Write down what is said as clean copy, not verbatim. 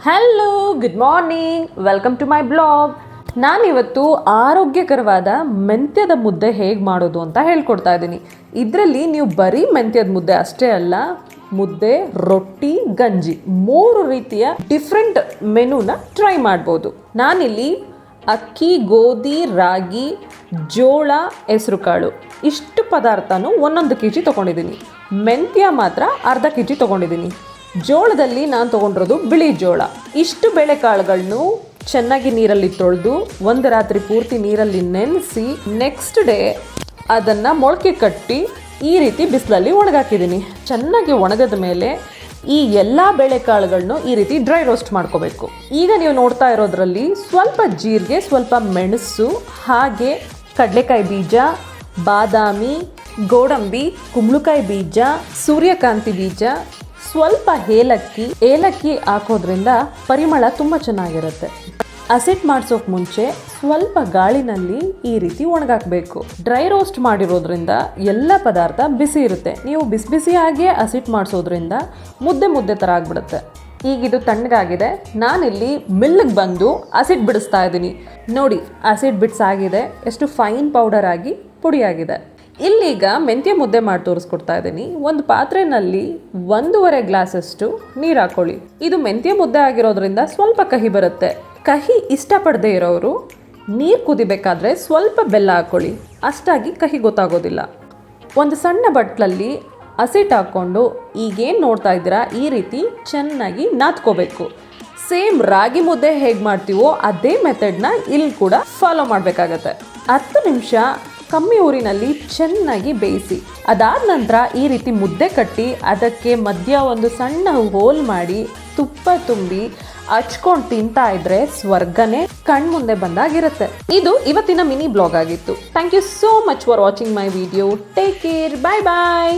Hello, good morning, welcome to my blog. ನಾನಿವತ್ತು ಆರೋಗ್ಯಕರವಾದ ಮೆಂತ್ಯದ ಮುದ್ದೆ ಹೇಗೆ ಮಾಡೋದು ಅಂತ ಹೇಳ್ಕೊಡ್ತಾ ಇದ್ದೀನಿ. ಇದರಲ್ಲಿ ನೀವು ಬರೀ ಮೆಂತ್ಯದ ಮುದ್ದೆ ಅಷ್ಟೇ ಅಲ್ಲ, ಮುದ್ದೆ, ರೊಟ್ಟಿ, ಗಂಜಿ 3 ರೀತಿಯ ಡಿಫ್ರೆಂಟ್ ಮೆನುನ ಟ್ರೈ ಮಾಡ್ಬೋದು. ನಾನಿಲ್ಲಿ ಅಕ್ಕಿ, ಗೋಧಿ, ರಾಗಿ, ಜೋಳ, ಹೆಸರುಕಾಳು ಇಷ್ಟು ಪದಾರ್ಥನೂ 1 kg ತೊಗೊಂಡಿದ್ದೀನಿ. ಮೆಂತ್ಯ ಮಾತ್ರ ಅರ್ಧ kg ತೊಗೊಂಡಿದ್ದೀನಿ. ಜೋಳದಲ್ಲಿ ನಾನು ತೊಗೊಂಡಿರೋದು ಬಿಳಿ ಜೋಳ. ಇಷ್ಟು ಬೇಳೆಕಾಳುಗಳನ್ನು ಚೆನ್ನಾಗಿ ನೀರಲ್ಲಿ ತೊಳೆದು 1 ರಾತ್ರಿ ಪೂರ್ತಿ ನೀರಲ್ಲಿ ನೆನೆಸಿ ನೆಕ್ಸ್ಟ್ ಡೇ ಅದನ್ನು ಮೊಳಕೆ ಕಟ್ಟಿ ಈ ರೀತಿ ಬಿಸಿಲಲ್ಲಿ ಒಣಗಾಕಿದ್ದೀನಿ. ಚೆನ್ನಾಗಿ ಒಣಗಿದ ಮೇಲೆ ಈ ಎಲ್ಲ ಬೇಳೆಕಾಳುಗಳನ್ನು ಈ ರೀತಿ ಡ್ರೈ ರೋಸ್ಟ್ ಮಾಡ್ಕೋಬೇಕು. ಈಗ ನೀವು ನೋಡ್ತಾ ಇರೋದ್ರಲ್ಲಿ ಸ್ವಲ್ಪ ಜೀರಿಗೆ, ಸ್ವಲ್ಪ ಮೆಣಸು, ಹಾಗೆ ಕಡಲೆಕಾಯಿ ಬೀಜ, ಬಾದಾಮಿ, ಗೋಡಂಬಿ, ಕುಂಬಳಕಾಯಿ ಬೀಜ, ಸೂರ್ಯಕಾಂತಿ ಬೀಜ, ಸ್ವಲ್ಪ ಏಲಕ್ಕಿ ಹಾಕೋದ್ರಿಂದ ಪರಿಮಳ ತುಂಬ ಚೆನ್ನಾಗಿರುತ್ತೆ. ಹಸಿಟ್ಟು ಮಾಡಿಸೋಕೆ ಮುಂಚೆ ಸ್ವಲ್ಪ ಗಾಳಿನಲ್ಲಿ ಈ ರೀತಿ ಒಣಗಾಕಬೇಕು. ಡ್ರೈ ರೋಸ್ಟ್ ಮಾಡಿರೋದ್ರಿಂದ ಎಲ್ಲ ಪದಾರ್ಥ ಬಿಸಿ ಇರುತ್ತೆ. ನೀವು ಬಿಸಿಯಾಗಿ ಹಸಿಟ್ಟು ಮಾಡಿಸೋದ್ರಿಂದ ಮುದ್ದೆ ಥರ ಆಗಿಬಿಡುತ್ತೆ. ಈಗ ಇದು ತಣ್ಣಗಾಗಿದೆ. ನಾನಿಲ್ಲಿ ಮಿಲ್ಲಿಗೆ ಬಂದು ಹಸಿಟ್ಟು ಬಿಡಿಸ್ತಾ ಇದ್ದೀನಿ. ನೋಡಿ, ಹಸಿಟ್ಟು ಬಿಡಿಸಾಗಿದೆ, ಎಷ್ಟು ಫೈನ್ ಪೌಡರ್ ಆಗಿ ಪುಡಿಯಾಗಿದೆ. ಇಲ್ಲೀಗ ಮೆಂತ್ಯ ಮುದ್ದೆ ಮಾಡಿ ತೋರಿಸ್ಕೊಡ್ತಾ ಇದ್ದೀನಿ. ಒಂದು ಪಾತ್ರೆಯಲ್ಲಿ 1.5 ಗ್ಲಾಸಷ್ಟು ನೀರು ಹಾಕೊಳ್ಳಿ. ಇದು ಮೆಂತ್ಯ ಮುದ್ದೆ ಆಗಿರೋದ್ರಿಂದ ಸ್ವಲ್ಪ ಕಹಿ ಬರುತ್ತೆ. ಕಹಿ ಇಷ್ಟಪಡದೇ ಇರೋರು ನೀರು ಕುದಿಬೇಕಾದ್ರೆ ಸ್ವಲ್ಪ ಬೆಲ್ಲ ಹಾಕೊಳ್ಳಿ, ಅಷ್ಟಾಗಿ ಕಹಿ ಗೊತ್ತಾಗೋದಿಲ್ಲ. ಒಂದು ಸಣ್ಣ ಬಟ್ಲಲ್ಲಿ ಹಸಿಟ್ಟು ಹಾಕ್ಕೊಂಡು ಈಗೇನು ನೋಡ್ತಾ ಇದ್ದೀರಾ ಈ ರೀತಿ ಚೆನ್ನಾಗಿ ನಾದ್ಕೋಬೇಕು. ಸೇಮ್ ರಾಗಿ ಮುದ್ದೆ ಹೇಗೆ ಮಾಡ್ತೀವೋ ಅದೇ ಮೆಥಡ್ನ ಇಲ್ಲಿ ಕೂಡ ಫಾಲೋ ಮಾಡಬೇಕಾಗತ್ತೆ. 10 ನಿಮಿಷ ಕಮ್ಮಿ ಊರಿನಲ್ಲಿ ಚೆನ್ನಾಗಿ ಬೇಯಿಸಿ, ಅದಾದ ನಂತರ ಈ ರೀತಿ ಮುದ್ದೆ ಕಟ್ಟಿ ಅದಕ್ಕೆ ಮಧ್ಯ ಒಂದು ಸಣ್ಣ ಹೋಲ್ ಮಾಡಿ ತುಪ್ಪ ತುಂಬಿ ಹಚ್ಕೊಂಡು ತಿಂತಾ ಇದ್ರೆ ಸ್ವರ್ಗನೇ ಕಣ್ಮುಂದೆ ಬಂದಾಗಿರುತ್ತೆ. ಇದು ಇವತ್ತಿನ ಮಿನಿ ಬ್ಲಾಗ್ ಆಗಿತ್ತು. Thank you so much for watching my video. Take care, bye bye.